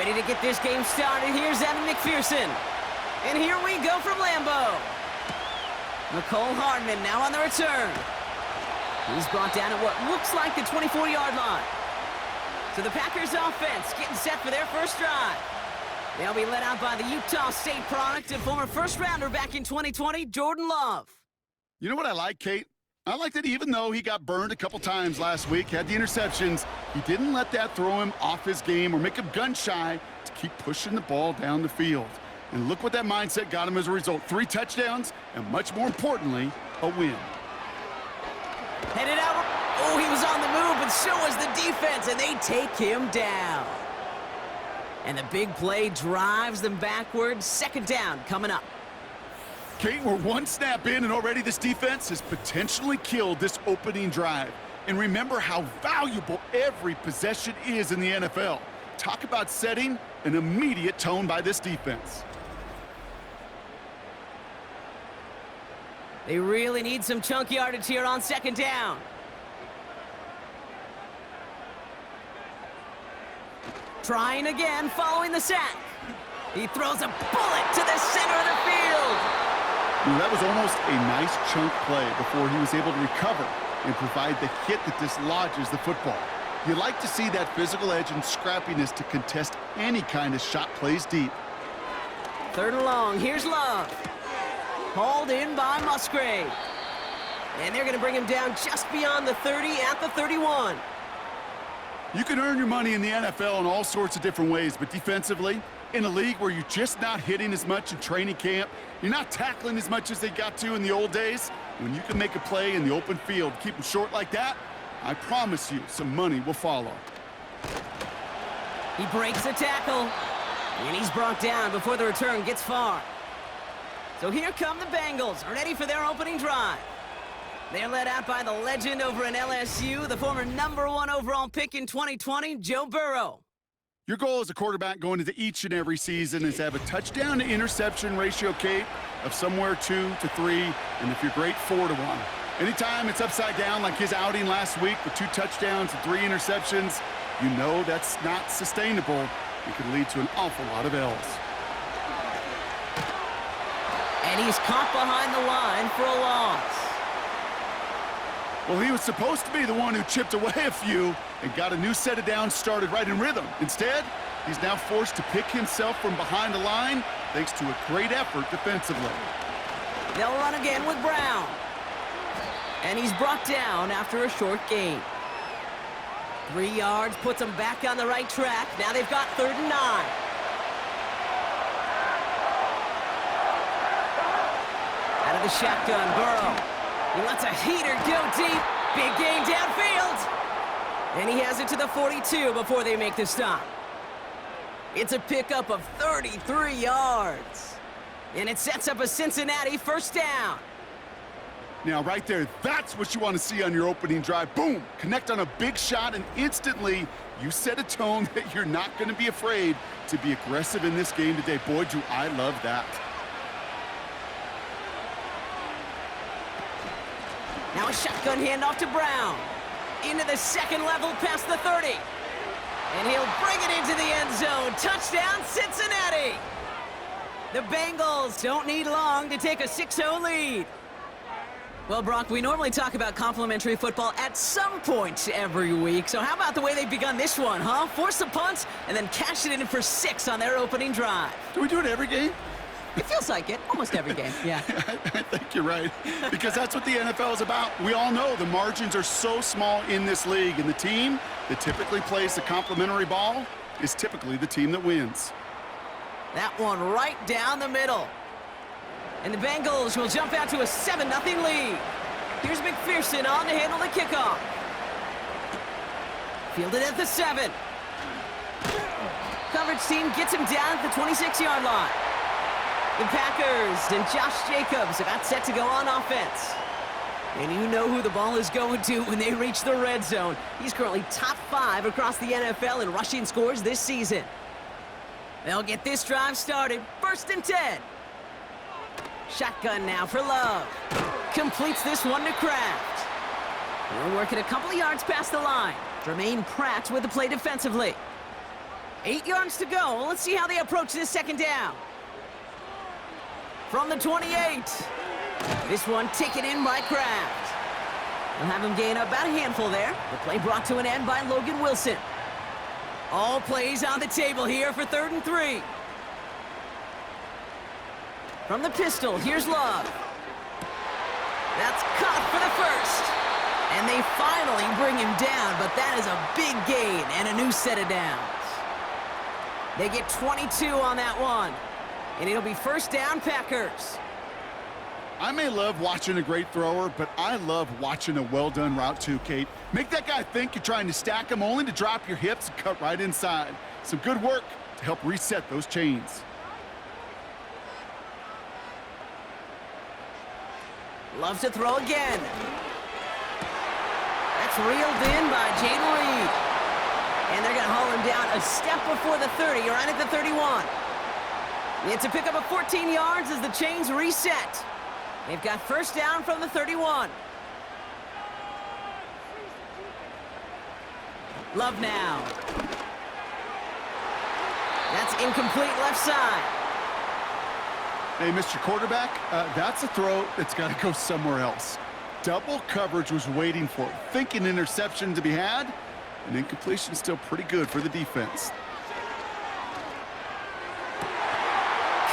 Ready to get this game started. Here's Evan McPherson. And here we go from Lambeau. McCole Hardman now on the return. He's brought down at what looks like the 24-yard line. So the Packers offense getting set for their first drive. They'll be led out by the Utah State product and former first-rounder back in 2020, Jordan Love. You know what I like, Kate? I like that even though he got burned a couple times last week, had the interceptions, he didn't let that throw him off his game or make him gun-shy to keep pushing the ball down the field. And look what that mindset got him as a result. 3 touchdowns, and much more importantly, a win. Headed out. Oh, he was on the move, but so was the defense, and they take him down. And the big play drives them backwards. Second down coming up. Kate, we're 1 snap in, and already this defense has potentially killed this opening drive. And remember how valuable every possession is in the NFL. Talk about setting an immediate tone by this defense. They really need some chunk yardage here on second down. Trying again, following the sack. He throws a bullet to the center of the field. That was almost a nice chunk play before he was able to recover and provide the hit that dislodges the football. You like to see that physical edge and scrappiness to contest any kind of shot plays deep. Third and long, here's Love. Hauled in by Musgrave. And they're going to bring him down just beyond the 30 at the 31. You can earn your money in the NFL in all sorts of different ways, but defensively, in a league where you're just not hitting as much in training camp, you're not tackling as much as they got to in the old days, when you can make a play in the open field, keep them short like that, I promise you some money will follow. He breaks a tackle, and he's brought down before the return gets far. So here come the Bengals, ready for their opening drive. They're led out by the legend over in LSU, the former #1 overall pick in 2020, Joe Burrow. Your goal as a quarterback going into each and every season is to have a touchdown to interception ratio, Kate, of somewhere 2 to 3, and if you're great, 4 to 1. Anytime it's upside down like his outing last week with 2 touchdowns and 3 interceptions, you know that's not sustainable. It could lead to an awful lot of L's. And he's caught behind the line for a loss. Well, he was supposed to be the one who chipped away a few and got a new set of downs started right in rhythm. Instead, he's now forced to pick himself from behind the line thanks to a great effort defensively. They'll run again with Brown. And he's brought down after a short gain. 3 yards puts him back on the right track. Now they've got 3rd and 9. Out of the shotgun, Burrow. He lets a heater go deep. Big gain downfield. And he has it to the 42 before they make the stop. It's a pickup of 33 yards. And it sets up a Cincinnati first down. Now, right there, that's what you want to see on your opening drive. Boom! Connect on a big shot, and instantly you set a tone that you're not going to be afraid to be aggressive in this game today. Boy, do I love that. Now a shotgun handoff to Brown. Into the second level past the 30. And he'll bring it into the end zone. Touchdown, Cincinnati! The Bengals don't need long to take a 6-0 lead. Well, Brock, we normally talk about complimentary football at some point every week. So how about the way they've begun this one, huh? Force a punt and then cash it in for 6 on their opening drive. Do we do it every game? It feels like it. Almost every game, yeah. I think you're right, because that's what the NFL is about. We all know the margins are so small in this league, and the team that typically plays the complimentary ball is typically the team that wins. That one right down the middle. And the Bengals will jump out to a 7-0 lead. Here's McPherson on to handle the kickoff. Fielded at the 7. Coverage team gets him down at the 26-yard line. The Packers and Josh Jacobs about set to go on offense. And you know who the ball is going to when they reach the red zone. He's currently top 5 across the NFL in rushing scores this season. They'll get this drive started. 1st and 10. Shotgun now for Love. Completes this one to Kraft. We're working a couple of yards past the line. Jermaine Pratt with the play defensively. 8 yards to go. Let's see how they approach this second down. From the 28. This one taken in by Kraft. They'll have him gain about a handful there. The play brought to an end by Logan Wilson. All plays on the table here for 3rd and 3. From the pistol, here's Love. That's caught for the first. And they finally bring him down, but that is a big gain and a new set of downs. They get 22 on that one. And it'll be first down, Packers. I may love watching a great thrower, but I love watching a well-done route too, Kate. Make that guy think you're trying to stack him only to drop your hips and cut right inside. Some good work to help reset those chains. Love to throw again. That's reeled in by Jaden Reed. And they're going to haul him down a step before the 30, right at the 31. It's a pickup of 14 yards as the chains reset. They've got first down from the 31. Love now. That's incomplete left side. Hey, Mr. Quarterback, that's a throw that's got to go somewhere else. Double coverage was waiting for it. Thinking interception to be had, and incompletion still pretty good for the defense.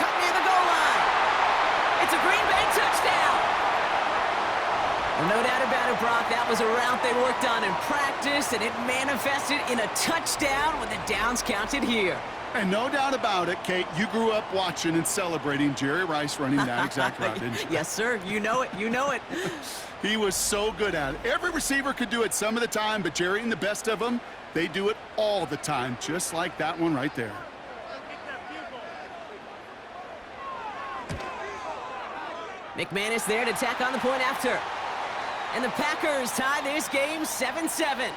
Cut near the goal line. It's a Green Bay touchdown. Well, no doubt about it, Brock. That was a route they worked on in practice, and it manifested in a touchdown when the downs counted here. And no doubt about it, Kate, you grew up watching and celebrating Jerry Rice running that exact route, didn't you? Yes, sir. You know it. You know it. He was so good at it. Every receiver could do it some of the time, but Jerry and the best of them, they do it all the time, just like that one right there. McManus there to tack on the point after. And the Packers tie this game 7-7.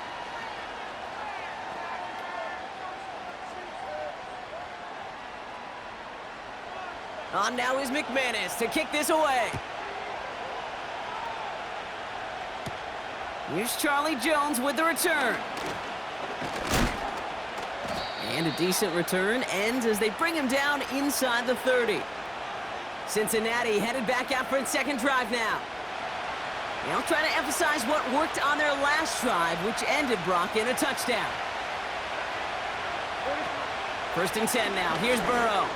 On now is McManus to kick this away. Here's Charlie Jones with the return. And a decent return ends as they bring him down inside the 30. Cincinnati headed back out for its second drive now. They'll try to emphasize what worked on their last drive, which ended, Brock, in a touchdown. 1st and 10 now. Here's Burrow.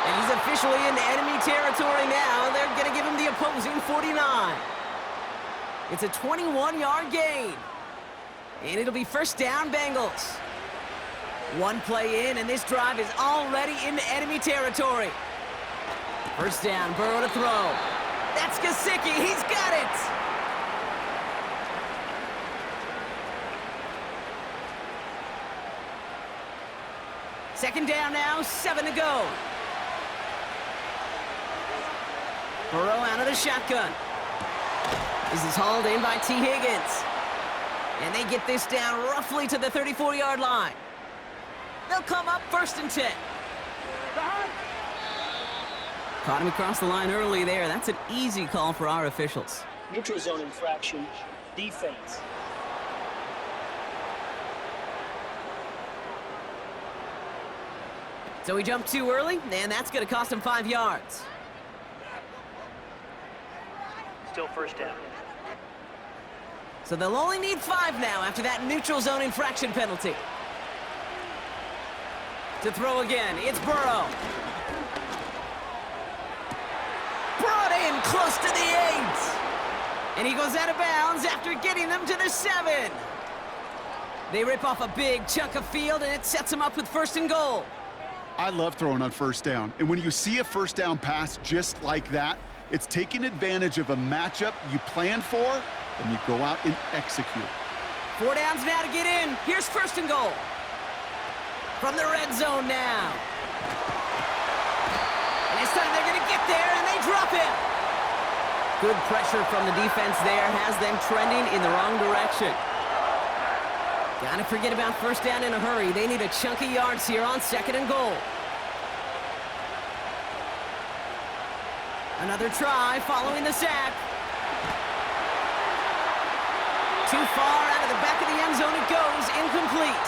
And he's officially in enemy territory now. They're going to give him the opposing 49. It's a 21-yard gain. And it'll be first down, Bengals. One play in, and this drive is already in enemy territory. First down, Burrow to throw. That's Gesicki. He's got it. Second down now, 7 to go. Burrow out of the shotgun. This is hauled in by T. Higgins. And they get this down roughly to the 34-yard line. They'll come up 1st and 10. Caught him across the line early there. That's an easy call for our officials. Neutral zone infraction, defense. So he jumped too early, and that's going to cost him 5 yards. Still first down. So they'll only need 5 now after that neutral zone infraction penalty. To throw again, it's Burrow. Brought in close to the 8. And he goes out of bounds after getting them to the 7. They rip off a big chunk of field, and it sets them up with 1st and goal. I love throwing on first down. And when you see a first down pass just like that, it's taking advantage of a matchup you planned for, and you go out and execute. 4 downs now to get in. Here's 1st and goal. From the red zone now. And this time they're going to get there, and they drop it. Good pressure from the defense there has them trending in the wrong direction. Gotta forget about first down in a hurry. They need a chunk of yards here on 2nd and goal. Another try following the sack. Too far out of the back of the end zone it goes, incomplete.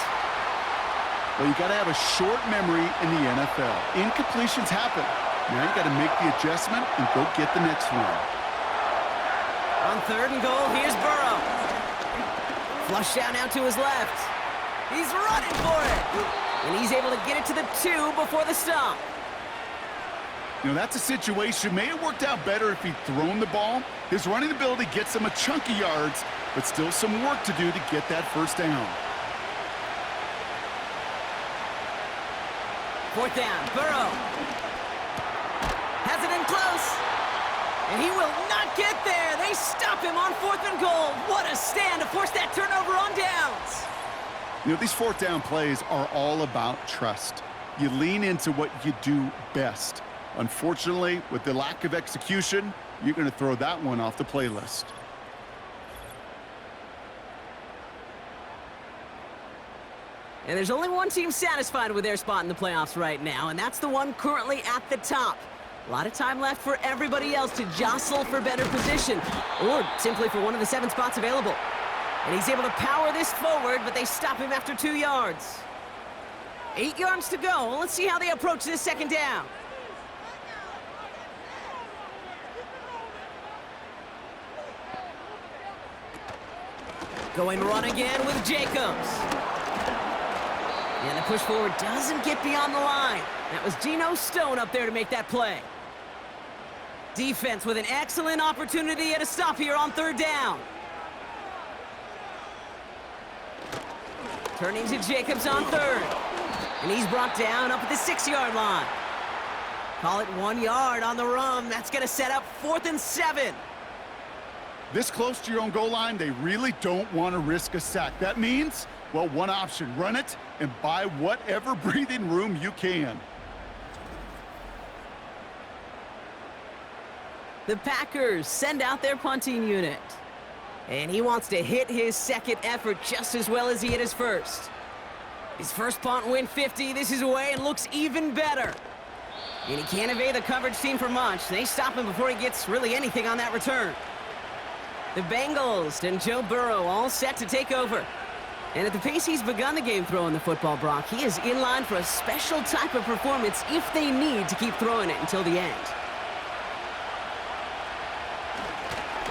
Well, you got to have a short memory in the NFL. Incompletions happen. Now you got to make the adjustment and go get the next one. On 3rd and goal, here's Burrow. Flush down out to his left. He's running for it. And he's able to get it to the 2 before the stop. You know, that's a situation. May have worked out better if he'd thrown the ball. His running ability gets him a chunk of yards, but still some work to do to get that first down. 4th down, Burrow. Has it in close. And he will not get there. They stop him on 4th and goal. What a stand to force that turnover on downs. You know, these 4th down plays are all about trust. You lean into what you do best. Unfortunately, with the lack of execution, you're going to throw that one off the playlist. And there's only one team satisfied with their spot in the playoffs right now, and that's the one currently at the top. A lot of time left for everybody else to jostle for better position, or simply for one of the 7 spots available. And he's able to power this forward, but they stop him after 2 yards. 8 yards to go. Let's see how they approach this 2nd down. Going run again with Jacobs. And the push forward doesn't get beyond the line. That was Geno Stone up there to make that play. Defense with an excellent opportunity at a stop here on 3rd down. Turning to Jacobs on 3rd. And he's brought down up at the 6-yard line. Call it 1 yard on the run. That's going to set up 4th and 7. This close to your own goal line, they really don't want to risk a sack. That means, well, one option, run it and buy whatever breathing room you can. The Packers send out their punting unit. And he wants to hit his 2nd effort just as well as he hit his first. His first punt went 50. This is away and looks even better. And he can't evade the coverage team for much. They stop him before he gets really anything on that return. The Bengals and Joe Burrow all set to take over. And at the pace he's begun the game throwing the football, Brock, he is in line for a special type of performance if they need to keep throwing it until the end.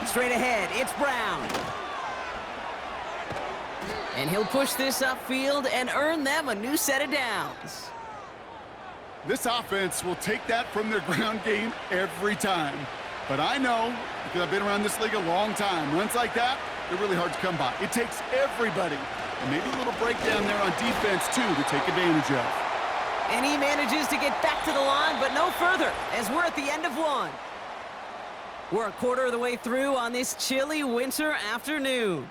Straight ahead, it's Brown. And he'll push this upfield and earn them a new set of downs. This offense will take that from their ground game every time. But I know, because I've been around this league a long time, runs like that, they're really hard to come by. It takes everybody. And maybe a little breakdown there on defense, too, to take advantage of. And he manages to get back to the line, but no further, as we're at the end of 1. We're a quarter of the way through on this chilly winter afternoon.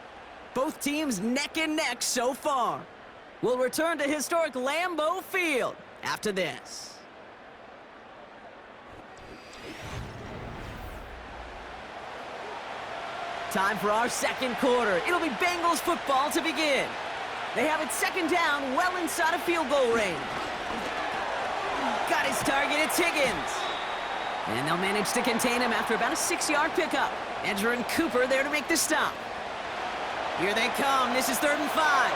Both teams neck and neck so far. We'll return to historic Lambeau Field after this. Time for our 2nd quarter. It'll be Bengals football to begin. They have it 2nd down, well inside of field goal range. Got his target, it's Higgins. And they'll manage to contain him after about a 6-yard pickup. Edger and Cooper there to make the stop. Here they come. This is 3rd and 5.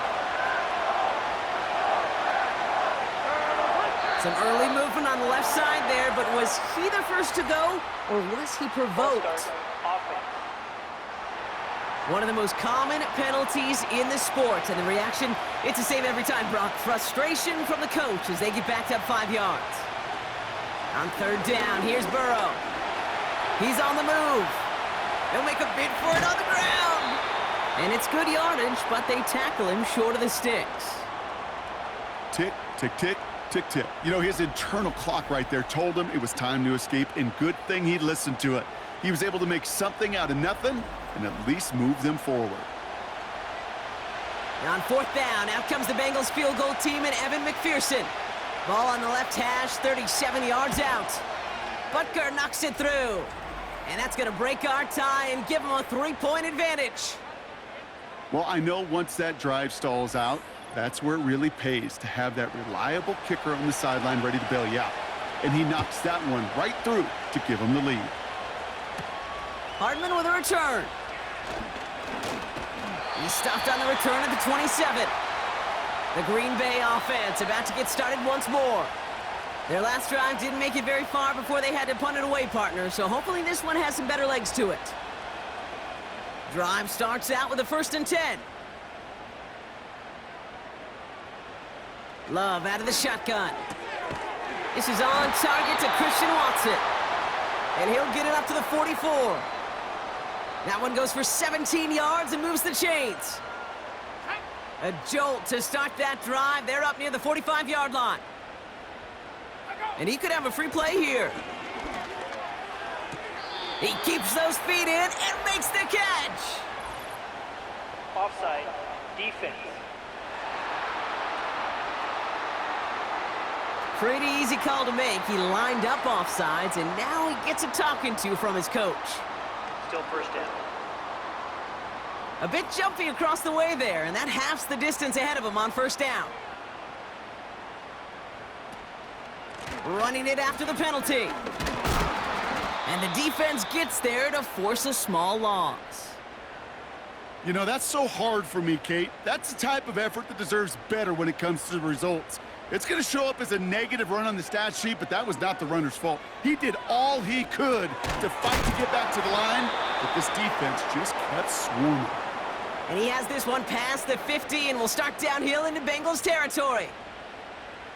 Some early movement on the left side there, but was he the first to go, or was he provoked? One of the most common penalties in the sport, and the reaction, it's the same every time, Brock. Frustration from the coach as they get backed up 5 yards. On 3rd down, here's Burrow. He's on the move. They'll make a bid for it on the ground. And it's good yardage, but they tackle him short of the sticks. Tick, tick, tick, tick, tick. You know, his internal clock right there told him it was time to escape, and good thing he listened to it. He was able to make something out of nothing and at least move them forward. And on 4th down, out comes the Bengals field goal team and Evan McPherson. Ball on the left hash, 37 yards out. Butker knocks it through. And that's going to break our tie and give them a 3-point advantage. Well, I know once that drive stalls out, that's where it really pays to have that reliable kicker on the sideline ready to bail you out. And he knocks that one right through to give him the lead. Hardman with a return. He stopped on the return at the 27. The Green Bay offense about to get started once more. Their last drive didn't make it very far before they had to punt it away, partner, so hopefully this one has some better legs to it. Drive starts out with a 1st and 10. Love out of the shotgun. This is on target to Christian Watson. And he'll get it up to the 44. That one goes for 17 yards and moves the chains. A jolt to start that drive. They're up near the 45-yard line. And he could have a free play here. He keeps those feet in and makes the catch. Offside. Defense. Pretty easy call to make. He lined up offsides, and now he gets a talking to from his coach. Still 1st down. A bit jumpy across the way there, and that halves the distance ahead of him on 1st down. Running it after the penalty. And the defense gets there to force a small loss. You know, that's so hard for me, Kate. That's the type of effort that deserves better when it comes to the results. It's going to show up as a negative run on the stat sheet, but that was not the runner's fault. He did all he could to fight to get back to the line, but this defense just kept swarming. And he has this one past the 50 and will start downhill into Bengals territory.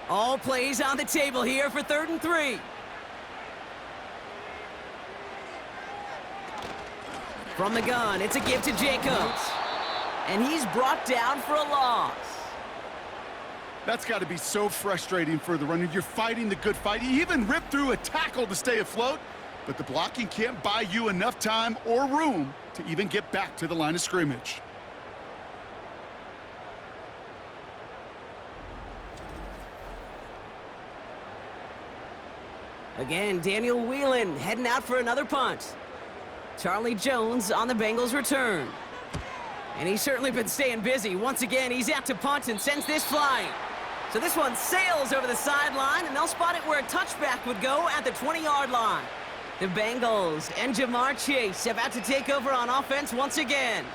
All plays on the table here for 3rd and 3. From the gun, it's a give to Jacobs. And he's brought down for a loss. That's got to be so frustrating for the runner. You're fighting the good fight. You even ripped through a tackle to stay afloat, but the blocking can't buy you enough time or room to even get back to the line of scrimmage. Again, Daniel Whelan heading out for another punt. Charlie Jones on the Bengals return. And he's certainly been staying busy. Once again, he's out to punt and sends this flying. So this one sails over the sideline, and they'll spot it where a touchback would go at the 20-yard line. The Bengals and Jamar Chase about to take over on offense once again.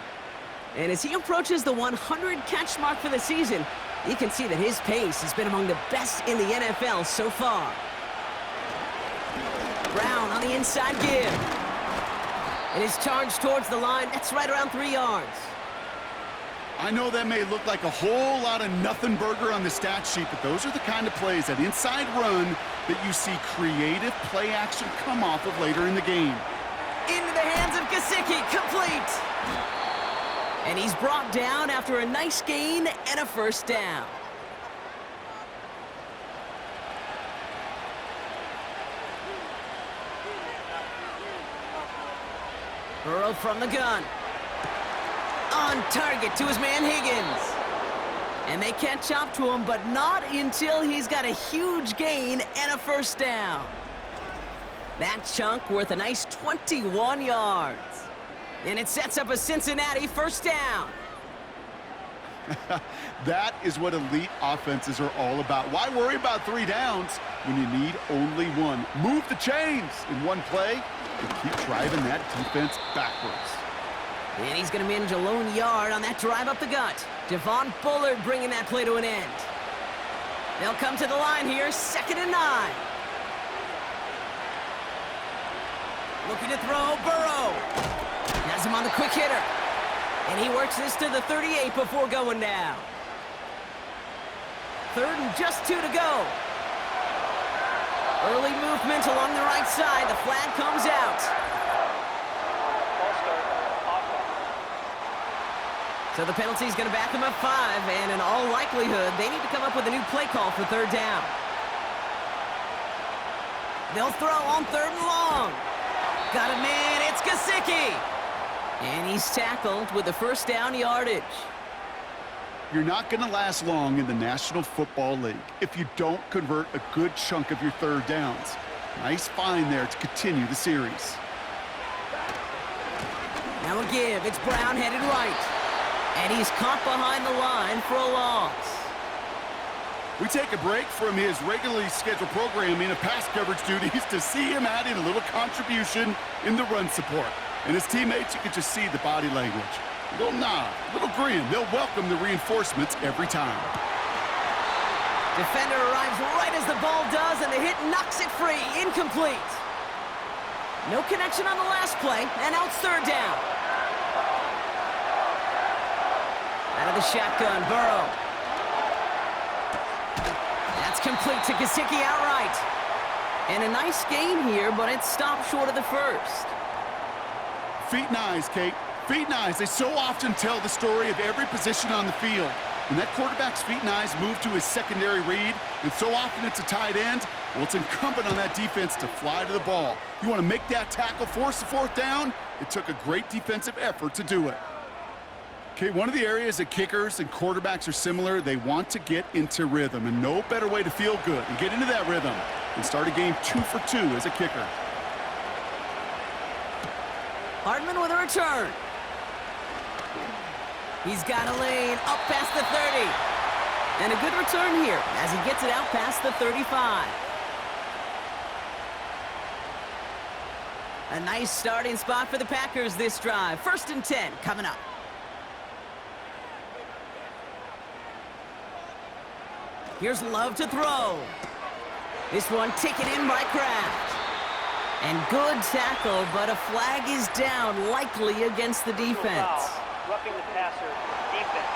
And as he approaches the 100-catch mark for the season, you can see that his pace has been among the best in the NFL so far. Brown on the inside give. And his charge towards the line, that's right around 3 yards. I know that may look like a whole lot of nothing burger on the stat sheet, but those are the kind of plays, that inside run, that you see creative play action come off of later in the game. Into the hands of Gesicki, complete. And he's brought down after a nice gain and a 1st down. Burrow from the gun. On target to his man Higgins. And they catch up to him, but not until he's got a huge gain and a 1st down. That chunk worth a nice 21 yards. And it sets up a Cincinnati 1st down. That is what elite offenses are all about. Why worry about 3 downs when you need only 1? Move the chains in one play and keep driving that defense backwards. And he's going to manage a lone yard on that drive up the gut. Javon Bullard bringing that play to an end. They'll come to the line here, 2nd and 9. Looking to throw, Burrow. Has him on the quick hitter. And he works this to the 38 before going down. 3rd and just 2 to go. Early movement along the right side. The flag comes out. So the penalty is going to back them up 5, and in all likelihood, they need to come up with a new play call for 3rd down. They'll throw on 3rd and long. Got a man, it's Gesicki. And he's tackled with the 1st down yardage. You're not going to last long in the National Football League if you don't convert a good chunk of your 3rd downs. Nice find there to continue the series. Now a give, it's Brown headed right. And he's caught behind the line for a loss. We take a break from his regularly scheduled programming of pass coverage duties to see him adding a little contribution in the run support. And his teammates, you can just see the body language. A little nod, a little grin. They'll welcome the reinforcements every time. Defender arrives right as the ball does, and the hit knocks it free. Incomplete. No connection on the last play, and out third down. Out of the shotgun, Burrow. That's complete to Gesicki outright. And a nice gain here, but it stopped short of the first. Feet and eyes, Kate. Feet and eyes. They so often tell the story of every position on the field. When that quarterback's feet and eyes move to his secondary read, and so often it's a tight end, well, it's incumbent on that defense to fly to the ball. You want to make that tackle, force the fourth down? It took a great defensive effort to do it. Okay, one of the areas that kickers and quarterbacks are similar, they want to get into rhythm, and no better way to feel good and get into that rhythm than start a game 2 for 2 as a kicker. Hardman with a return. He's got a lane up past the 30. And a good return here as he gets it out past the 35. A nice starting spot for the Packers this drive. 1st and 10 coming up. Here's Love to throw. This one taken in by Kraft. And good tackle, but a flag is down, likely against the defense. Roughing the passer, defense.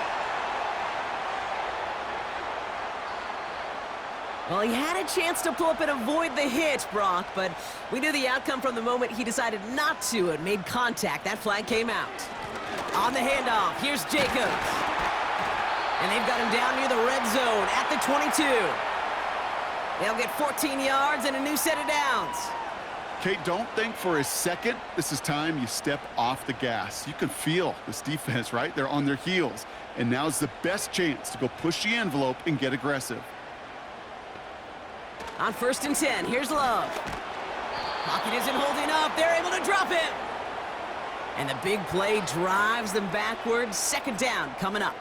Well, he had a chance to pull up and avoid the hit, Brock, but we knew the outcome from the moment he decided not to and made contact. That flag came out. On the handoff, here's Jacobs. And they've got him down near the red zone at the 22. They'll get 14 yards and a new set of downs. Kate, don't think for a second this is time you step off the gas. You can feel this defense, right? They're on their heels. And now's the best chance to go push the envelope and get aggressive. On 1st and 10, here's Love. Pocket isn't holding up. They're able to drop him. And the big play drives them backwards. 2nd down coming up.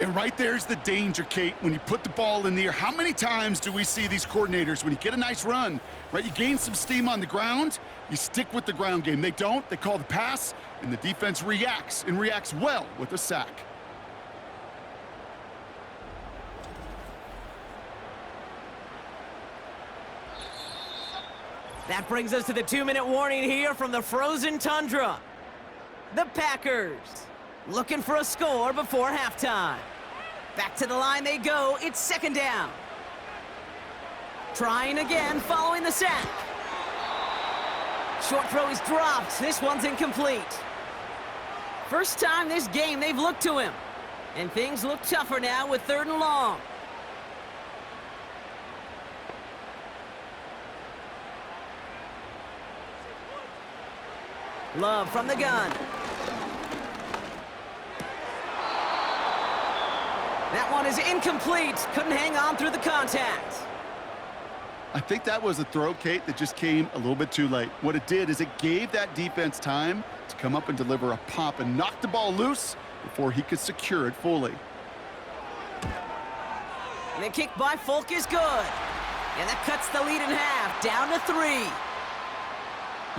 And right there's the danger, Kate, when you put the ball in the air. How many times do we see these coordinators, when you get a nice run, right, you gain some steam on the ground, you stick with the ground game. They don't. They call the pass, and the defense reacts, and reacts well with a sack. That brings us to the 2-minute warning here from the frozen tundra. The Packers looking for a score before halftime. Back to the line they go. It's 2nd down. Trying again following the sack. Short throw is dropped. This one's incomplete. First time this game they've looked to him. And things look tougher now with 3rd and long. Love from the gun. That one is incomplete. Couldn't hang on through the contact. I think that was a throw, Kate, that just came a little bit too late. What it did is it gave that defense time to come up and deliver a pop and knock the ball loose before he could secure it fully. And the kick by Folk is good. And that cuts the lead in half, down to 3.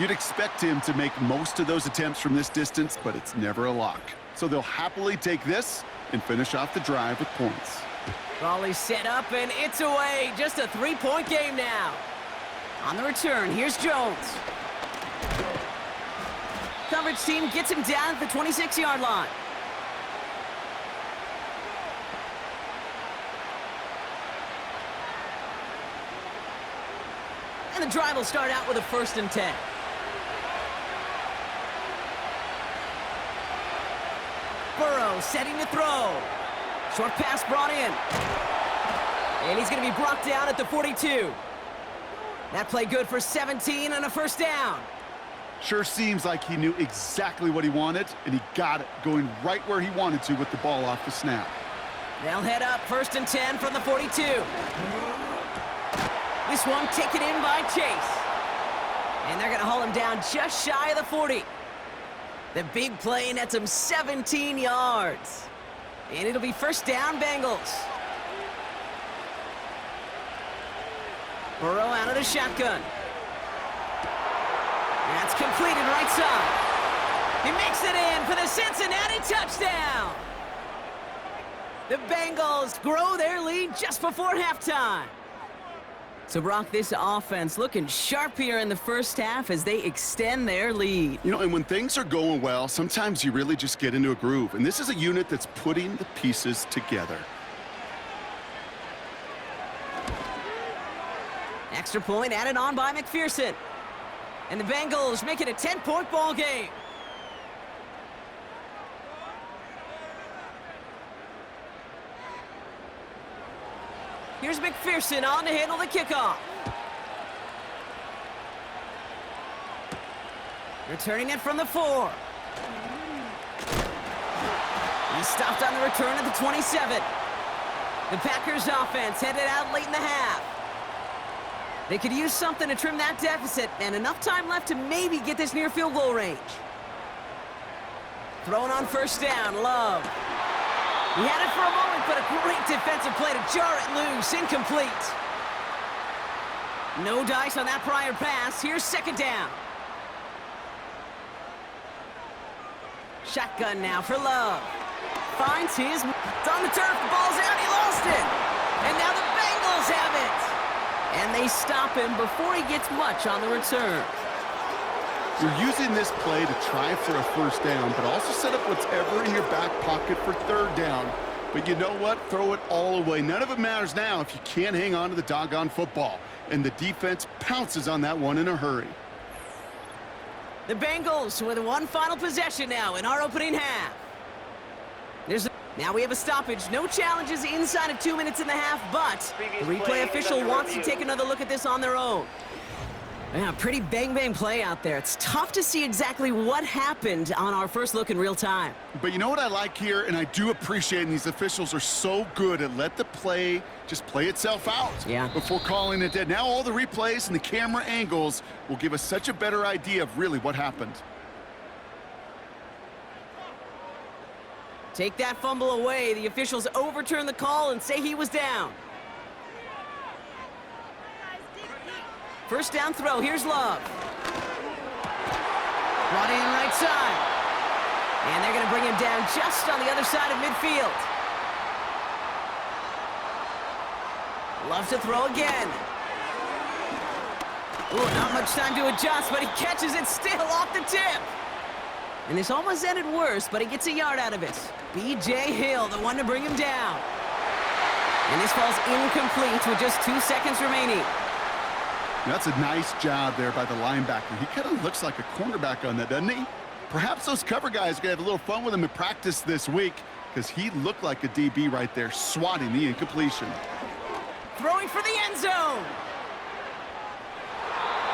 You'd expect him to make most of those attempts from this distance, but it's never a lock. So they'll happily take this and finish off the drive with points. Raleigh set up, and it's away. Just a 3-point game now. On the return, here's Jones. Coverage team gets him down at the 26-yard line. And the drive will start out with a 1st and 10. Burrow setting to throw. Short pass brought in. And he's going to be brought down at the 42. That play good for 17 and a 1st down. Sure seems like he knew exactly what he wanted, and he got it, going right where he wanted to with the ball off the snap. They'll head up 1st and 10 from the 42. This one taken in by Chase. And they're going to haul him down just shy of the 40. The big play nets him 17 yards. And it'll be 1st down, Bengals. Burrow out of the shotgun. That's completed right side. He makes it in for the Cincinnati touchdown. The Bengals grow their lead just before halftime. So, Brock, this offense looking sharp here in the first half as they extend their lead. You know, and when things are going well, sometimes you really just get into a groove. And this is a unit that's putting the pieces together. Extra point added on by McPherson. And the Bengals make it a 10-point ball game. Here's McPherson on to handle the kickoff. Returning it from the 4. He stopped on the return at the 27. The Packers offense headed out late in the half. They could use something to trim that deficit, and enough time left to maybe get this near field goal range. Thrown on first down, Love. He had it for a moment, but a great defensive play to jar it loose. Incomplete. No dice on that prior pass. Here's second down. Shotgun now for Love. Finds his... It's on the turf. The ball's out. He lost it. And now the Bengals have it. And they stop him before he gets much on the return. You're using this play to try for a first down, but also set up whatever in your back pocket for third down. But you know what? Throw it all away. None of it matters now if you can't hang on to the doggone football. And the defense pounces on that one in a hurry. The Bengals with one final possession now in our opening half. Now we have a stoppage. No challenges inside of 2 minutes and a half, but the replay official wants to take another look at this on their own. Yeah, pretty bang-bang play out there. It's tough to see exactly what happened on our first look in real time. But you know what I like here, and I do appreciate, and these officials are so good at let the play just play itself out before calling it dead. Now all the replays and the camera angles will give us such a better idea of really what happened. Take that fumble away. The officials overturn the call and say he was down. First down throw. Here's Love. Brought in right side. And they're going to bring him down just on the other side of midfield. Love to throw again. Ooh, not much time to adjust, but he catches it still off the tip. And this almost ended worse, but he gets a yard out of it. B.J. Hill, the one to bring him down. And this falls incomplete with just 2 seconds remaining. That's a nice job there by the linebacker. He kind of looks like a cornerback on that, doesn't he? Perhaps those cover guys are going to have a little fun with him in practice this week because he looked like a DB right there, swatting the incompletion. Throwing for the end zone.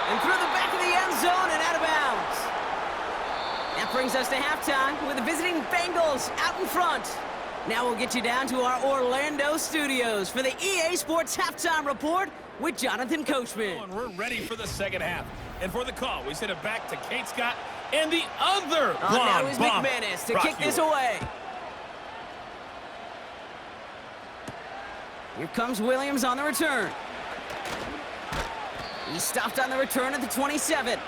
And through the back of the end zone and out of bounds. That brings us to halftime with the visiting Bengals out in front. Now we'll get you down to our Orlando studios for the EA Sports Halftime Report with Jonathan Coachman. And we're ready for the second half. And for the call, we send it back to Kate Scott and the other now is McManus to kick this away. Here comes Williams on the return. He stopped on the return at the 27.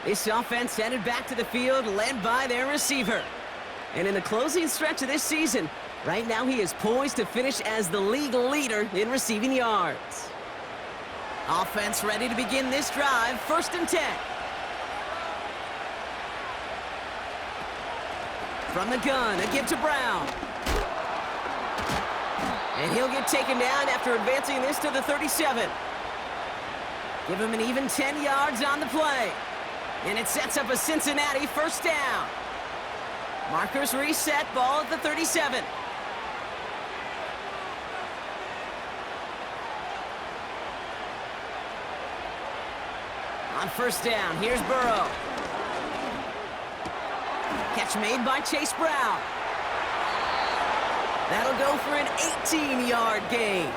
This offense headed back to the field, led by their receiver. And in the closing stretch of this season, right now he is poised to finish as the league leader in receiving yards. Offense ready to begin this drive, 1st and 10. From the gun, a give to Brown. And he'll get taken down after advancing this to the 37. Give him an even 10 yards on the play. And it sets up a Cincinnati first down. Markers reset, ball at the 37. On first down, here's Burrow. Catch made by Chase Brown. That'll go for an 18-yard gain.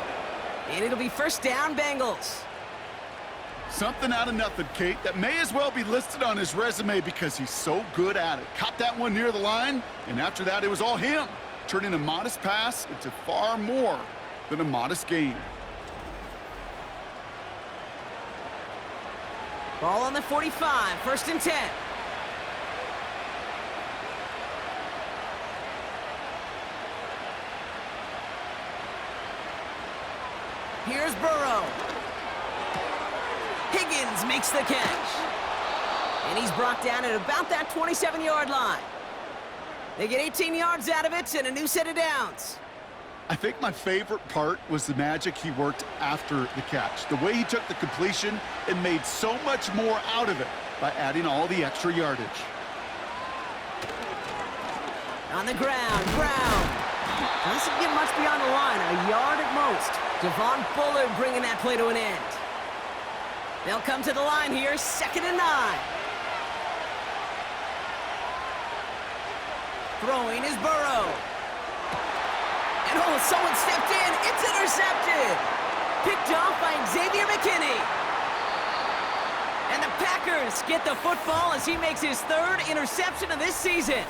And it'll be first down, Bengals. Something out of nothing, Kate, that may as well be listed on his resume because he's so good at it. Caught that one near the line, and after that, it was all him, turning a modest pass into far more than a modest gain. Ball on the 45, 1st and 10. Here's Burrow. Higgins makes the catch. And he's brought down at about that 27-yard line. They get 18 yards out of it and a new set of downs. I think my favorite part was the magic he worked after the catch. The way he took the completion and made so much more out of it by adding all the extra yardage. On the ground, Brown. Doesn't get much beyond the line, a yard at most. Javon Bullard bringing that play to an end. They'll come to the line here, 2nd and 9. Throwing is Burrow. And oh, someone stepped in. It's intercepted. Picked off by Xavier McKinney. And the Packers get the football as he makes his 3rd interception of this season.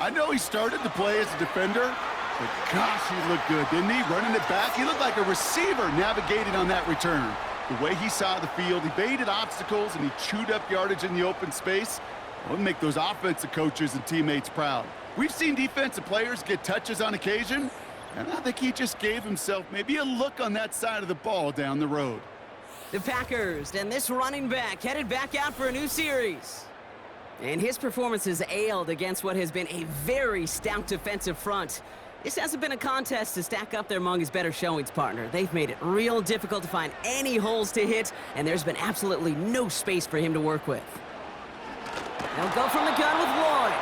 I know he started the play as a defender, but gosh, he looked good, didn't he? Running it back, he looked like a receiver navigating on that return. The way he saw the field, he baited obstacles, and he chewed up yardage in the open space. It would make those offensive coaches and teammates proud. We've seen defensive players get touches on occasion, and I think he just gave himself maybe a look on that side of the ball down the road. The Packers and this running back headed back out for a new series. And his performance has ailed against what has been a very stout defensive front. This hasn't been a contest to stack up there among his better showings, partner. They've made it real difficult to find any holes to hit, and there's been absolutely no space for him to work with. They'll go from the gun with Lloyd.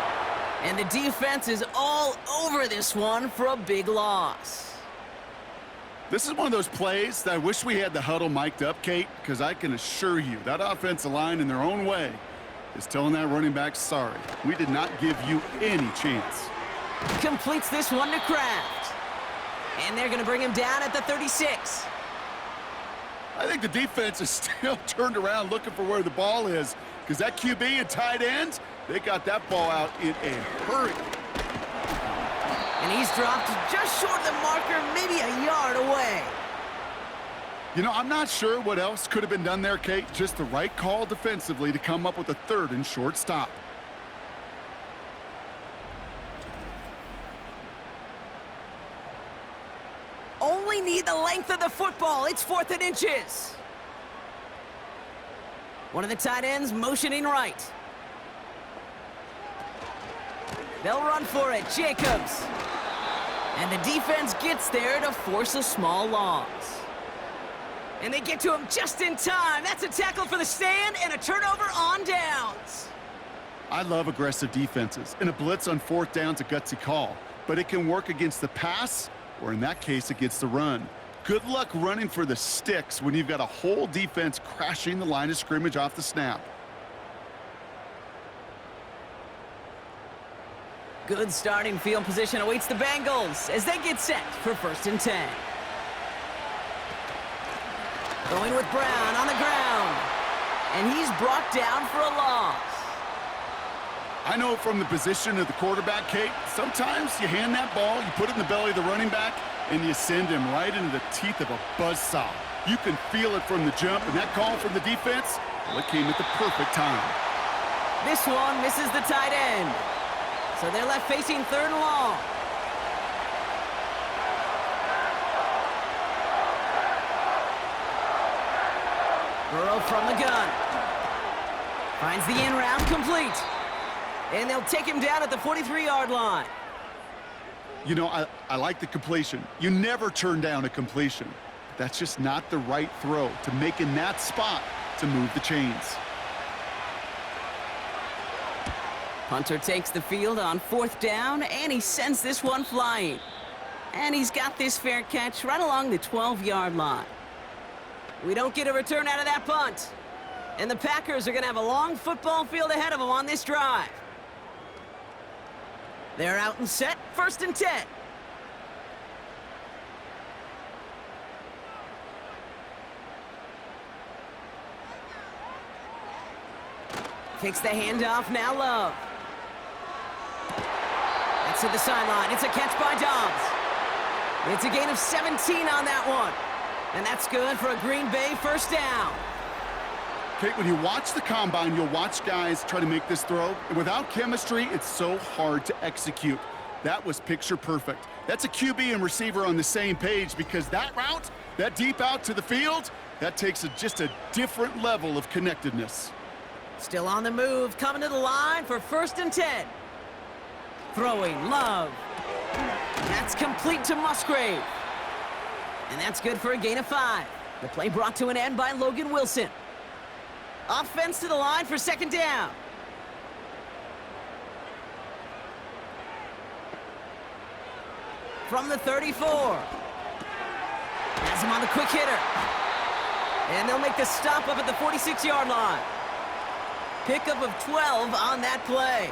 And the defense is all over this one for a big loss. This is one of those plays that I wish we had the huddle mic'd up, Kate, because I can assure you that offensive line in their own way is telling that running back, sorry, we did not give you any chance. Completes this one to Kraft. And they're going to bring him down at the 36. I think the defense is still turned around looking for where the ball is, because that QB and tight end, they got that ball out in a hurry. And he's dropped just short of the marker, maybe a yard away. You know, I'm not sure what else could have been done there, Kate. Just the right call defensively to come up with a 3rd and short stop. Only need the length of the football. It's 4th and inches. One of the tight ends motioning right. They'll run for it. Jacobs. And the defense gets there to force a small loss. And they get to him just in time. That's a tackle for the stand and a turnover on downs. I love aggressive defenses, and a blitz on 4th down's a gutsy call, but it can work against the pass, or in that case, against the run. Good luck running for the sticks when you've got a whole defense crashing the line of scrimmage off the snap. Good starting field position awaits the Bengals as they get set for 1st and 10. Going with Brown on the ground. And he's brought down for a loss. I know from the position of the quarterback, Kate, sometimes you hand that ball, you put it in the belly of the running back, and you send him right into the teeth of a buzzsaw. You can feel it from the jump, and that call from the defense, well, it came at the perfect time. This one misses the tight end. So they're left facing 3rd and long. Burrow from the gun. Finds the in route complete. And they'll take him down at the 43-yard line. You know, I like the completion. You never turn down a completion. That's just not the right throw to make in that spot to move the chains. Hunter takes the field on 4th down, and he sends this one flying. And he's got this fair catch right along the 12-yard line. We don't get a return out of that punt. And the Packers are going to have a long football field ahead of them on this drive. They're out and set, 1st and 10. Takes the handoff, now Love. That's to the sideline. It's a catch by Dobbs. It's a gain of 17 on that one. And that's good for a Green Bay 1st down. Kate, when you watch the combine, you'll watch guys try to make this throw. And without chemistry, it's so hard to execute. That was picture perfect. That's a QB and receiver on the same page, because that route, that deep out to the field, that takes just a different level of connectedness. Still on the move, coming to the line for 1st and 10. Throwing, Love. That's complete to Musgrave. And that's good for a gain of 5. The play brought to an end by Logan Wilson. Offense to the line for 2nd down. From the 34. Has him on the quick hitter. And they'll make the stop up at the 46-yard line. Pickup of 12 on that play.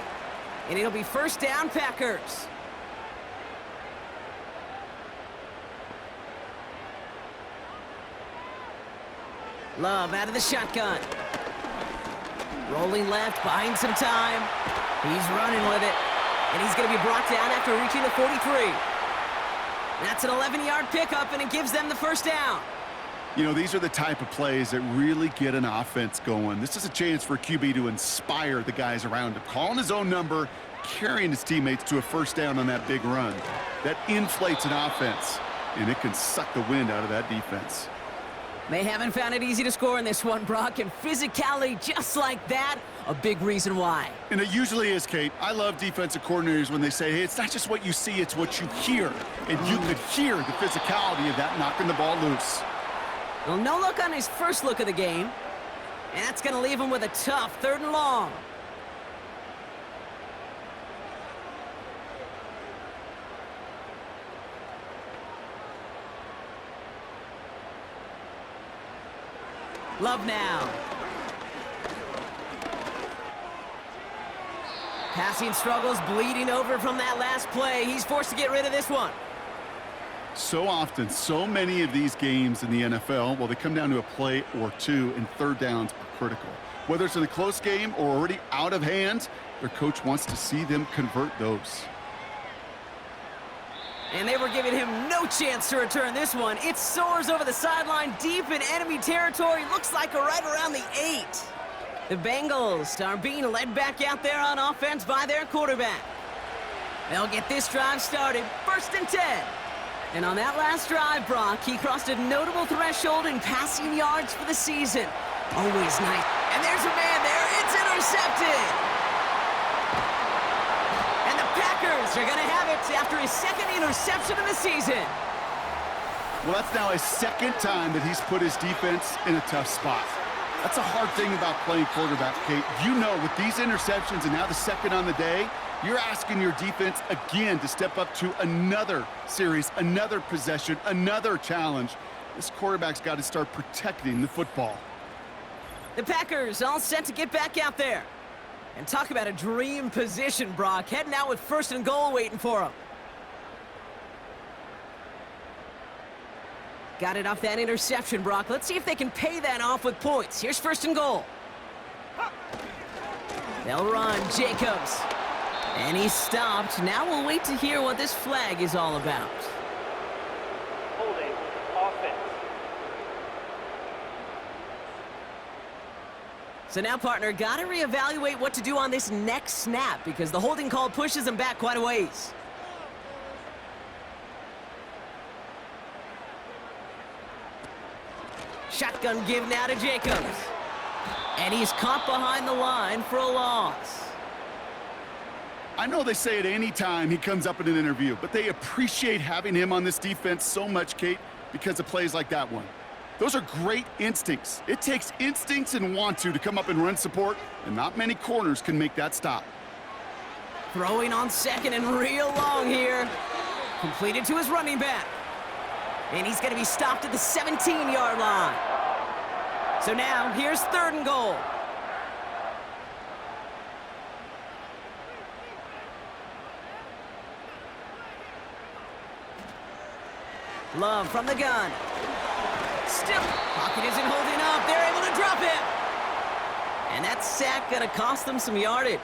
And it'll be 1st down, Packers. Love out of the shotgun. Rolling left, buying some time. He's running with it. And he's going to be brought down after reaching the 43. That's an 11-yard pickup, and it gives them the 1st down. You know, these are the type of plays that really get an offense going. This is a chance for a QB to inspire the guys around him. Calling his own number, carrying his teammates to a 1st down on that big run. That inflates an offense, and it can suck the wind out of that defense. They haven't found it easy to score in this one, Brock, and physicality just like that, a big reason why. And it usually is, Kate. I love defensive coordinators when they say, hey, it's not just what you see, it's what you hear. And you could hear the physicality of that knocking the ball loose. Well, no look on his first look of the game. And that's going to leave him with a tough 3rd and long. Love now. Passing struggles bleeding over from that last play. He's forced to get rid of this one. So often, so many of these games in the NFL, well, they come down to a play or two, and 3rd downs are critical. Whether it's in a close game or already out of hand, their coach wants to see them convert those. And they were giving him no chance to return this one. It soars over the sideline deep in enemy territory. Looks like right around the 8. The Bengals are being led back out there on offense by their quarterback. They'll get this drive started. 1st and 10. And on that last drive, Brock, he crossed a notable threshold in passing yards for the season. Always nice. And there's a man there. It's intercepted. And the Packers are going to have it after his 2nd interception of the season. Well, that's now his 2nd time that he's put his defense in a tough spot. That's a hard thing about playing quarterback, Kate. You know, with these interceptions and now the 2nd on the day, you're asking your defense again to step up to another series, another possession, another challenge. This quarterback's got to start protecting the football. The Packers all set to get back out there. And talk about a dream position, Brock. Heading out with 1st and goal waiting for him. Got it off that interception, Brock. Let's see if they can pay that off with points. Here's 1st and goal. They'll run. Jacobs. And he's stopped. Now we'll wait to hear what this flag is all about. Holding. Offense. So now, partner, got to reevaluate what to do on this next snap because the holding call pushes him back quite a ways. Shotgun give now to Jacobs. And he's caught behind the line for a loss. I know they say it any time he comes up in an interview, but they appreciate having him on this defense so much, Kate, because of plays like that one. Those are great instincts. It takes instincts and want to come up and run support, and not many corners can make that stop. Throwing on 2nd and real long here. Completed to his running back. And he's going to be stopped at the 17-yard line. So now, here's 3rd and goal. Love from the gun. Still, pocket isn't holding up. They're able to drop him. And that sack going to cost them some yardage.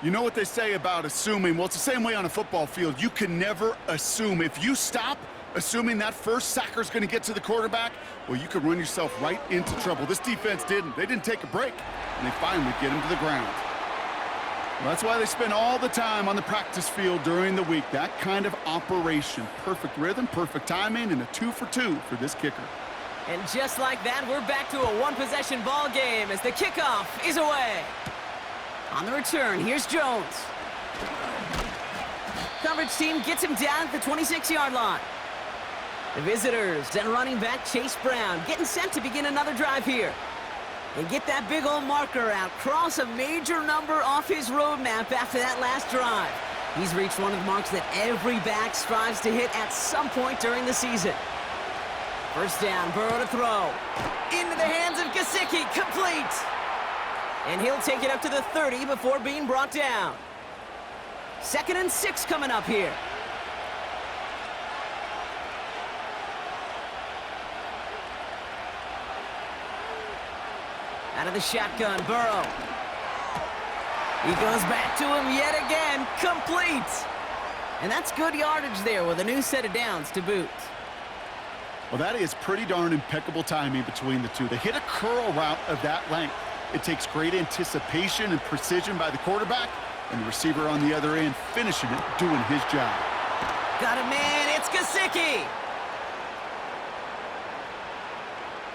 You know what they say about assuming? Well, it's the same way on a football field. You can never assume. If you stop assuming that first sacker's going to get to the quarterback, well, you could run yourself right into trouble. This defense didn't. They didn't take a break, and they finally get him to the ground. Well, that's why they spend all the time on the practice field during the week. That kind of operation. Perfect rhythm, perfect timing, and a 2 for 2 for this kicker. And just like that, we're back to a one-possession ball game as the kickoff is away. On the return, here's Jones. Coverage team gets him down at the 26-yard line. The visitors, then running back Chase Brown, getting set to begin another drive here. And get that big old marker out, cross a major number off his roadmap after that last drive. He's reached one of the marks that every back strives to hit at some point during the season. First down, Burrow to throw. Into the hands of Gesicki, complete. And he'll take it up to the 30 before being brought down. 2nd and 6 coming up here. Out of the shotgun, Burrow. He goes back to him yet again, complete. And that's good yardage there with a new set of downs to boot. Well, that is pretty darn impeccable timing between the two. They hit a curl route of that length. It takes great anticipation and precision by the quarterback, and the receiver on the other end finishing it, doing his job. Got it, man. It's Gesicki.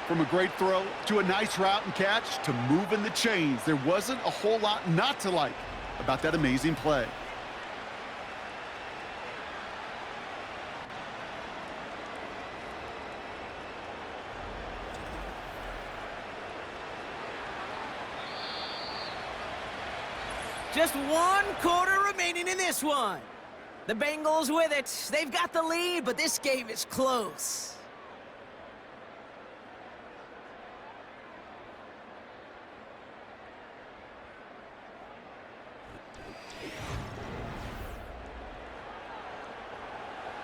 From a great throw to a nice route and catch to moving the chains, there wasn't a whole lot not to like about that amazing play. Just 1 quarter remaining in this one. The Bengals with it. They've got the lead, but this game is close.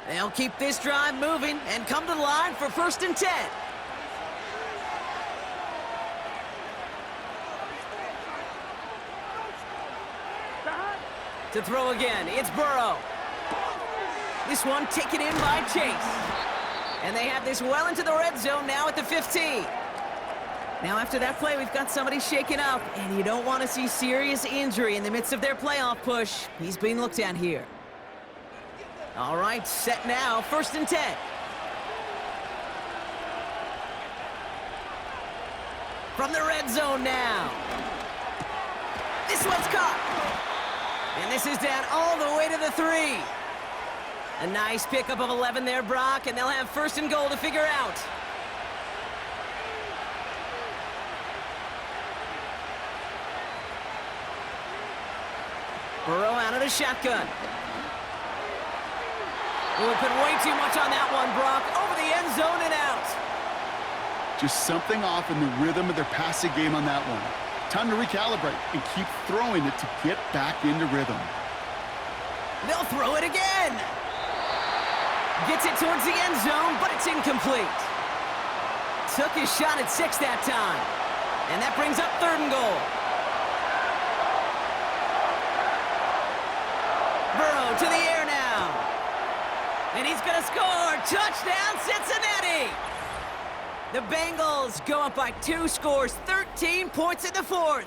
They'll keep this drive moving and come to the line for 1st and 10. To throw again, it's Burrow. This one taken in by Chase. And they have this well into the red zone now at the 15. Now after that play, we've got somebody shaken up, and you don't want to see serious injury in the midst of their playoff push. He's being looked at here. All right, set now, 1st and 10. From the red zone now. This one's caught. And this is down all the way to the 3. A nice pickup of 11 there, Brock, and they'll have 1st and goal to figure out. Burrow out of the shotgun. We put way too much on that one, Brock. Over the end zone and out. Just something off in the rhythm of their passing game on that one. Time to recalibrate and keep throwing it to get back into rhythm. They'll throw it again. Gets it towards the end zone, but it's incomplete. Took his shot at 6 that time. And that brings up 3rd and goal. Burrow to the air now. And he's going to score. Touchdown, Cincinnati. The Bengals go up by 2 scores, 13 points in the 4th.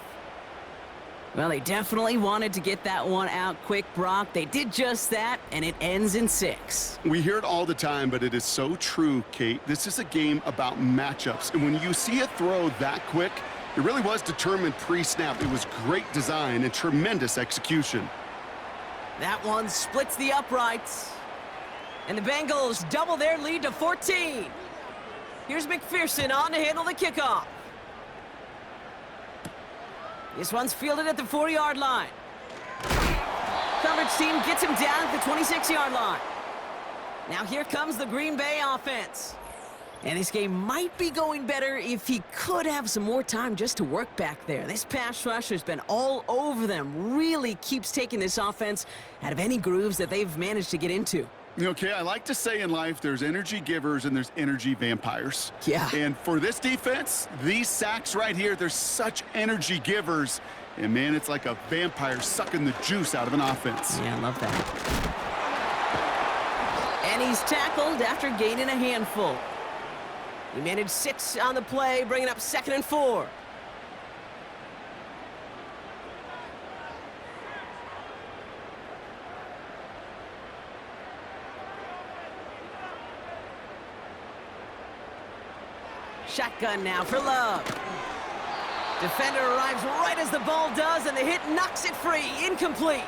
Well, they definitely wanted to get that one out quick, Brock. They did just that, and it ends in 6. We hear it all the time, but it is so true, Kate. This is a game about matchups, and when you see a throw that quick, it really was determined pre-snap. It was great design and tremendous execution. That one splits the uprights. And the Bengals double their lead to 14. Here's McPherson on to handle the kickoff. This one's fielded at the 4-yard line. Coverage team gets him down at the 26-yard line. Now here comes the Green Bay offense. And this game might be going better if he could have some more time just to work back there. This pass rush has been all over them. Really keeps taking this offense out of any grooves that they've managed to get into. Okay, I like to say in life there's energy givers and there's energy vampires. Yeah. And for this defense, these sacks right here, they're such energy givers. And, man, it's like a vampire sucking the juice out of an offense. Yeah, I love that. And he's tackled after gaining a handful. He managed 6 on the play, bringing up 2nd and 4. Shotgun now for Love. Defender arrives right as the ball does, and the hit knocks it free. Incomplete.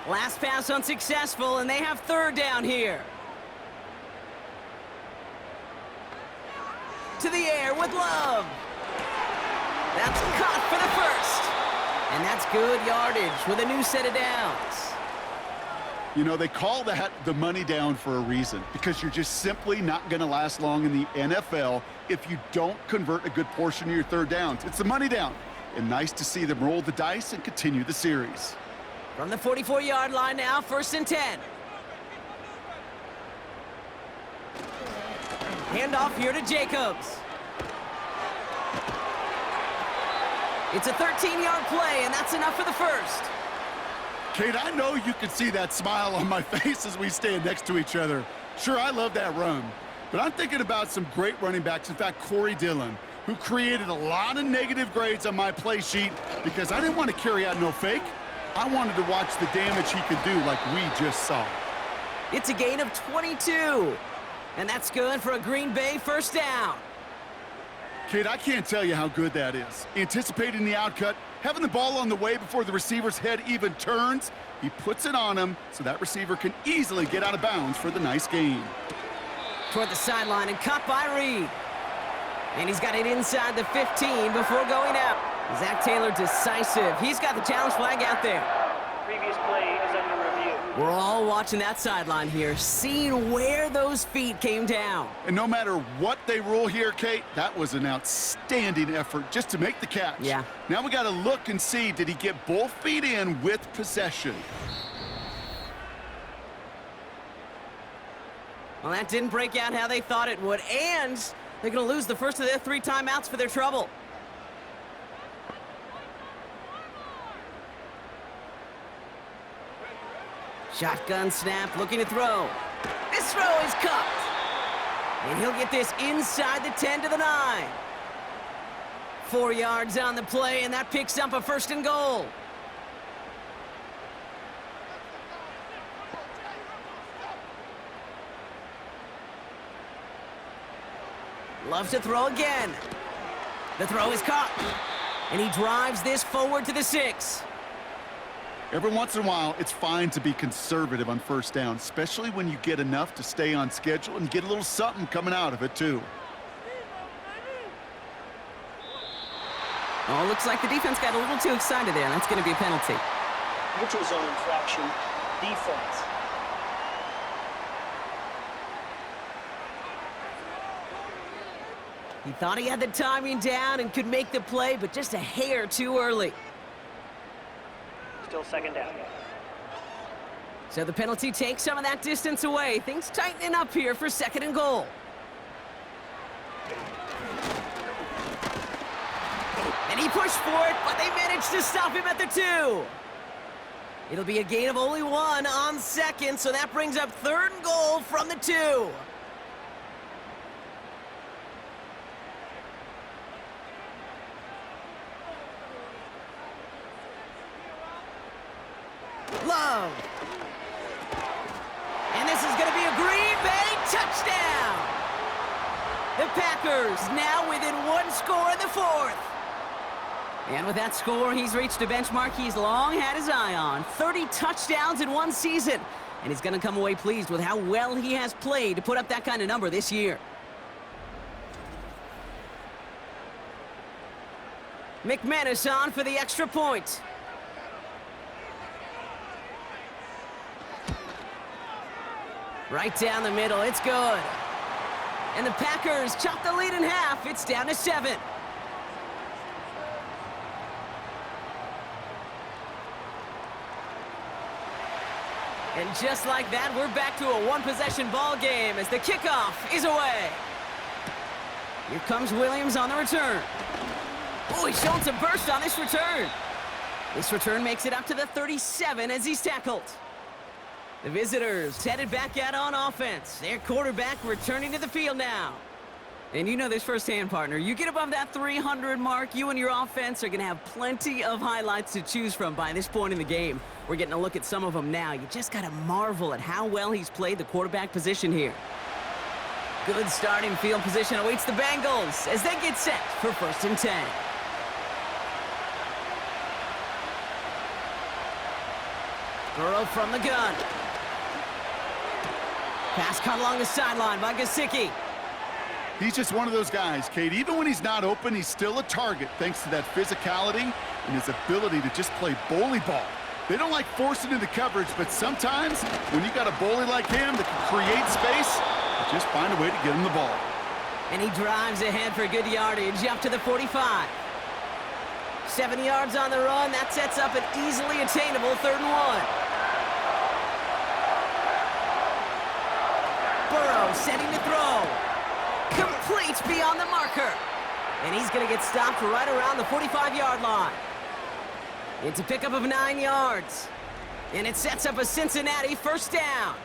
Last pass unsuccessful, and they have third down here. To the air with Love. That's caught for the first. And that's good yardage with a new set of downs. You know, they call that the money down for a reason, because you're just simply not going to last long in the NFL if you don't convert a good portion of your third downs. It's the money down. And nice to see them roll the dice and continue the series. From the 44-yard line now, 1st and 10. Handoff here to Jacobs. It's a 13-yard play, and that's enough for the first. Kate, I know you can see that smile on my face as we stand next to each other. Sure, I love that run, but I'm thinking about some great running backs. In fact, Corey Dillon, who created a lot of negative grades on my play sheet because I didn't want to carry out no fake. I wanted to watch the damage he could do like we just saw. It's a gain of 22, and that's good for a Green Bay first down. Kate, I can't tell you how good that is. Anticipating the outcut, having the ball on the way before the receiver's head even turns, he puts it on him so that receiver can easily get out of bounds for the nice gain. Toward the sideline and caught by Reed. And he's got it inside the 15 before going out. Zach Taylor decisive. He's got the challenge flag out there. Previous play is under review. We're all watching that sideline here, seeing where those feet came down. And no matter what they rule here, Kate, that was an outstanding effort just to make the catch. Yeah. Now we got to look and see, did he get both feet in with possession? Well, that didn't break out how they thought it would, and they're going to lose the first of their 3 timeouts for their trouble. Shotgun snap, looking to throw. This throw is caught. And he'll get this inside the 10 to the 9. 4 yards on the play, and that picks up a 1st and goal. Loves to throw again. The throw is caught. And he drives this forward to the 6. Every once in a while, it's fine to be conservative on first down, especially when you get enough to stay on schedule and get a little something coming out of it, too. Oh, looks like the defense got a little too excited there. That's going to be a penalty. Neutral zone infraction, defense. He thought he had the timing down and could make the play, but just a hair too early. Still 2nd down. So the penalty takes some of that distance away. Things tightening up here for 2nd and goal. And he pushed for it, but they managed to stop him at the 2. It'll be a gain of only 1 on 2nd, so that brings up 3rd and goal from the 2. Love. And this is going to be a Green Bay touchdown. The Packers now within 1 score in the 4th. And with that score, he's reached a benchmark he's long had his eye on. 30 touchdowns in 1 season. And he's going to come away pleased with how well he has played to put up that kind of number this year. McManus on for the extra point. Right down the middle, it's good. And the Packers chop the lead in half. It's down to 7. And just like that, we're back to a 1-possession ball game as the kickoff is away. Here comes Williams on the return. Oh, he's showing some burst on this return. This return makes it up to the 37 as he's tackled. The visitors headed back out on offense. Their quarterback returning to the field now. And you know this firsthand, partner. You get above that 300 mark, you and your offense are going to have plenty of highlights to choose from by this point in the game. We're getting a look at some of them now. You just got to marvel at how well he's played the quarterback position here. Good starting field position awaits the Bengals as they get set for 1st and 10. Burrow from the gun. Pass caught along the sideline by Gesicki. He's just one of those guys, Kate. Even when he's not open, he's still a target thanks to that physicality and his ability to just play bully ball. They don't like forcing into coverage, but sometimes when you got a bully like him that can create space, you just find a way to get him the ball. And he drives ahead for good yardage up to the 45. 7 yards on the run. That sets up an easily attainable 3rd and 1. Burrow setting to throw. Complete beyond the marker. And he's going to get stopped right around the 45-yard line. It's a pickup of 9 yards. And it sets up a Cincinnati 1st down.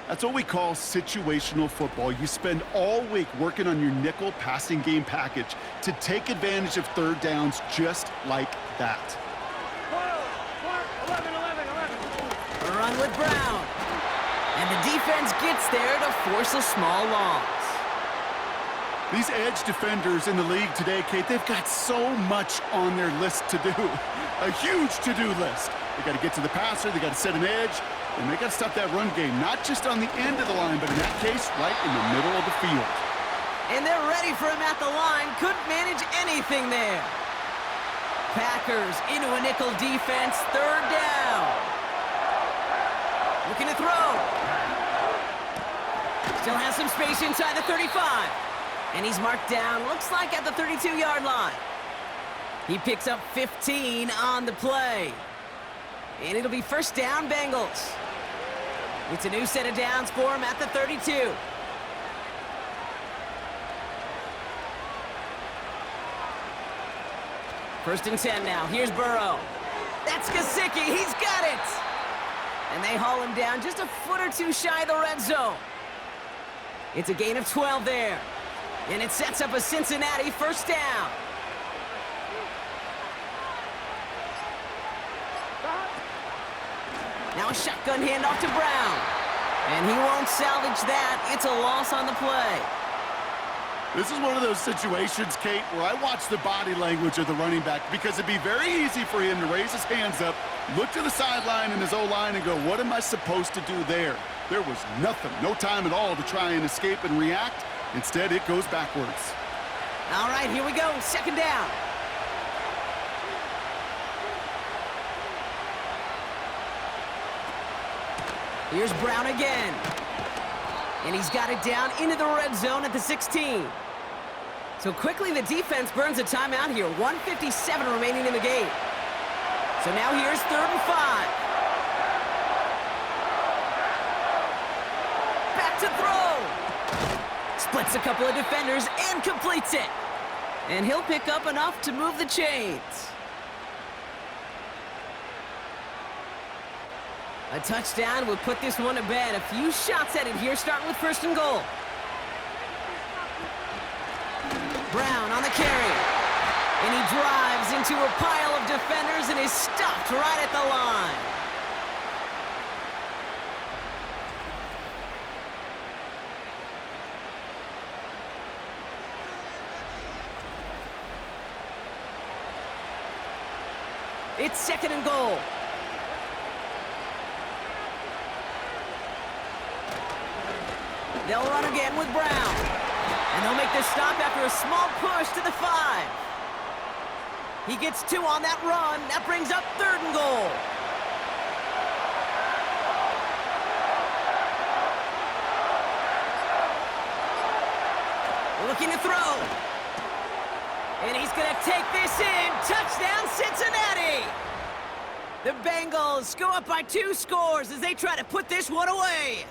That's what we call situational football. You spend all week working on your nickel passing game package to take advantage of 3rd downs just like that. 11. A run with Brown. And the defense gets there to force a small loss. These edge defenders in the league today, Kate, they've got so much on their list to do. A huge to-do list. They got to get to the passer, they got to set an edge, and they got to stop that run game, not just on the end of the line, but in that case, right in the middle of the field. And they're ready for him at the line. Couldn't manage anything there. Packers into a nickel defense, 3rd down. Looking to throw. Still has some space inside the 35. And he's marked down, looks like at the 32-yard line. He picks up 15 on the play. And it'll be 1st down, Bengals. It's a new set of downs for him at the 32. First and 10 now. Here's Burrow. That's Gesicki. He's got it. And they haul him down just a foot or two shy of the red zone. It's a gain of 12 there. And it sets up a Cincinnati 1st down. Now a shotgun handoff to Brown. And he won't salvage that. It's a loss on the play. This is one of those situations, Kate, where I watch the body language of the running back because it'd be very easy for him to raise his hands up, look to the sideline in his O-line and go, what am I supposed to do there? There was nothing, no time at all to try and escape and react. Instead, it goes backwards. All right, here we go. 2nd down. Here's Brown again. And he's got it down into the red zone at the 16. So quickly the defense burns a timeout here. 1:57 remaining in the game. So now here's 3rd and 5. Back to throw. Splits a couple of defenders and completes it. And he'll pick up enough to move the chains. A touchdown will put this one to bed. A few shots at it here, starting with 1st and goal. Brown on the carry. And he drives into a pile of defenders and is stopped right at the line. It's 2nd and goal. They'll run again with Brown. And they'll make this stop after a small push to the 5. He gets 2 on that run. That brings up 3rd and goal. Looking to throw. And he's going to take this in. Touchdown, Cincinnati! The Bengals go up by 2 scores as they try to put this one away.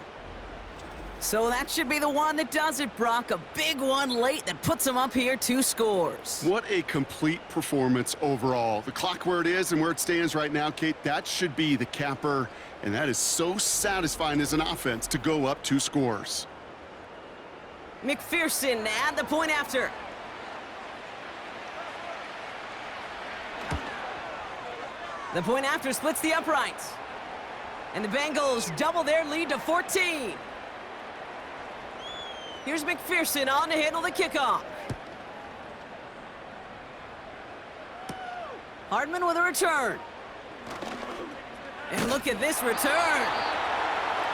So that should be the one that does it, Brock. A big one late that puts them up here 2 scores. What a complete performance overall. The clock where it is and where it stands right now, Kate, that should be the capper. And that is so satisfying as an offense to go up 2 scores. McPherson at the point after. The point after splits the uprights. And the Bengals double their lead to 14. Here's McPherson on to handle the kickoff. Hardman with a return. And look at this return.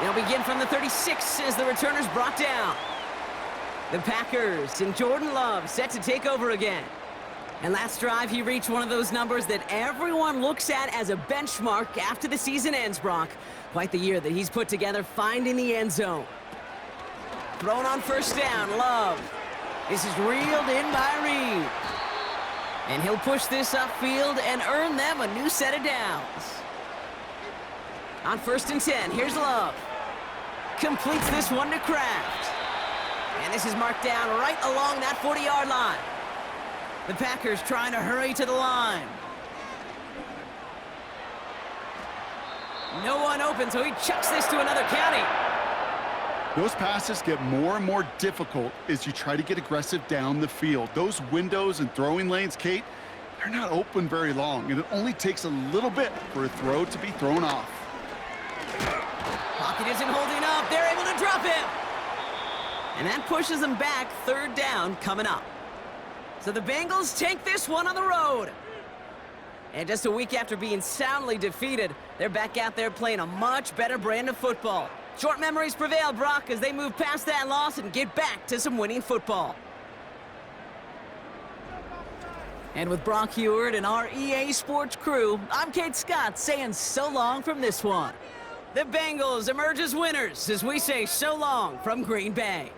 They'll begin from the 36 as the returner's brought down. The Packers and Jordan Love set to take over again. And last drive, he reached one of those numbers that everyone looks at as a benchmark after the season ends, Brock. Quite the year that he's put together finding the end zone. Thrown on first down, Love. This is reeled in by Reed. And he'll push this upfield and earn them a new set of downs. On 1st and 10, here's Love. Completes this one to Kraft. And this is marked down right along that 40-yard line. The Packers trying to hurry to the line. No one open, so he chucks this to another county. Those passes get more and more difficult as you try to get aggressive down the field. Those windows and throwing lanes, Kate, they're not open very long, and it only takes a little bit for a throw to be thrown off. Pocket isn't holding up. They're able to drop him. And that pushes them back. 3rd down coming up. So the Bengals take this one on the road. And just a week after being soundly defeated, they're back out there playing a much better brand of football. Short memories prevail, Brock, as they move past that loss and get back to some winning football. And with Brock Heward and our EA Sports crew, I'm Kate Scott saying so long from this one. The Bengals emerge as winners as we say so long from Green Bay.